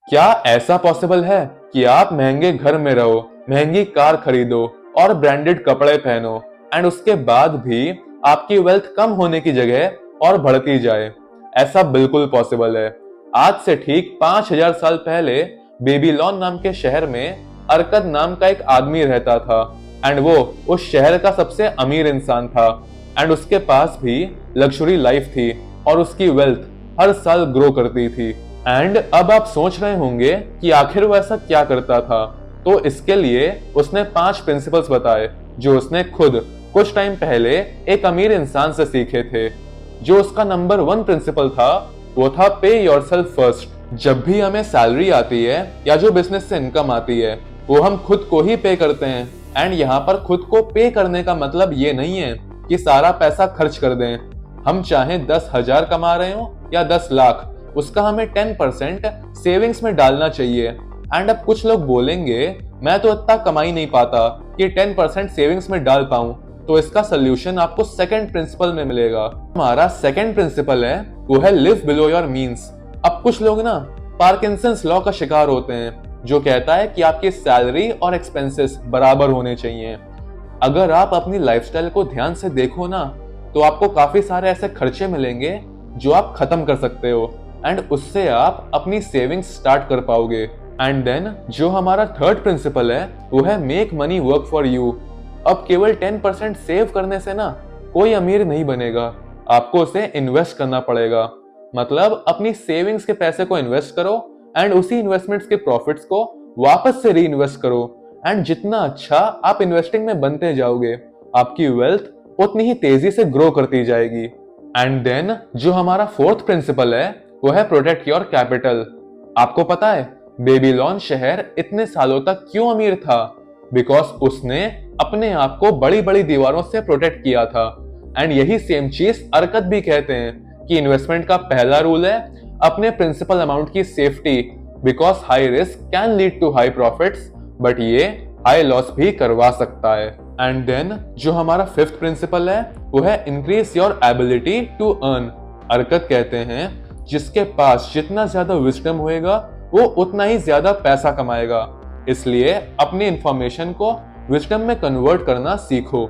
क्या ऐसा पॉसिबल है कि आप महंगे घर में रहो, महंगी कार खरीदो और ब्रांडेड कपड़े पहनो एंड उसके बाद भी आपकी वेल्थ कम होने की जगह और बढ़ती जाए? ऐसा बिल्कुल पॉसिबल है। आज से ठीक 5000 साल पहले बेबीलोन नाम के शहर में अरकद नाम का एक आदमी रहता था एंड वो उस शहर का सबसे अमीर इंसान था एंड उसके पास भी लग्जरी लाइफ थी और उसकी वेल्थ हर साल ग्रो करती थी। एंड अब आप सोच रहे होंगे कि आखिर वो ऐसा क्या करता था। तो इसके लिए उसने 5 प्रिंसिपल्स बताए जो उसने खुद कुछ टाइम पहले एक अमीर इंसान से सीखे थे। जो उसका नंबर 1 प्रिंसिपल था वो था पे योरसेल्फ फर्स्ट। जब भी हमें सैलरी आती है या जो बिजनेस से इनकम आती है वो हम खुद को ही पे करते हैं। एंड यहाँ पर खुद को पे करने का मतलब ये नहीं है कि सारा पैसा खर्च कर दें। हम चाहे 10,000 कमा रहे हो या 10 लाख, उसका हमें 10% सेविंग्स में डालना चाहिए। एंड अब कुछ लोग बोलेंगे मैं तो इतना कमा ही नहीं पाता कि 10% सेविंग्स में डाल पाऊं। तो इसका सोल्यूशन आपको सेकंड प्रिंसिपल में मिलेगा। हमारा सेकंड प्रिंसिपल है वो है लिव बिलो योर मीन्स। अब कुछ लोग ना पार्किंसंस लॉ का शिकार होते हैं जो कहता है कि आपकी सैलरी और एक्सपेंसेस बराबर होने चाहिए। अगर आप अपनी लाइफस्टाइल को ध्यान से देखो ना तो आपको काफी सारे ऐसे खर्चे मिलेंगे जो आप खत्म कर सकते हो एंड उससे आप अपनी सेविंग्स स्टार्ट कर पाओगे। एंड देन जो हमारा थर्ड प्रिंसिपल है वो है make money work for you. अब केवल 10% सेव करने से ना कोई अमीर नहीं बनेगा, आपको उसे इन्वेस्ट करना पड़ेगा। मतलब अपनी सेविंग्स के पैसे को इन्वेस्ट करो एंड उसी इन्वेस्टमेंट्स के प्रॉफिट्स को वापस से री इन्वेस्ट करो। एंड जितना अच्छा आप इन्वेस्टिंग में बनते जाओगे आपकी वेल्थ उतनी ही तेजी से ग्रो करती जाएगी। एंड देन जो हमारा फोर्थ प्रिंसिपल है वो है प्रोटेक्ट योर कैपिटल। आपको पता है बेबीलोन शहर इतने सालों तक क्यों अमीर था? बिकॉज उसने अपने आप को बड़ी बड़ी दीवारों से प्रोटेक्ट किया था। एंड यही सेम चीज अरकत भी कहते हैं कि इन्वेस्टमेंट का पहला रूल है अपने प्रिंसिपल अमाउंट की safety. Because high risk can lead to high profits but ये हाई लॉस भी करवा सकता है। एंड देन जो हमारा फिफ्थ प्रिंसिपल है वो है increase your ability to earn. अरकत कहते हैं जिसके पास जितना ज्यादा विजडम होएगा वो उतना ही ज्यादा पैसा कमाएगा। इसलिए अपनी इंफॉर्मेशन को विजडम में कन्वर्ट करना सीखो।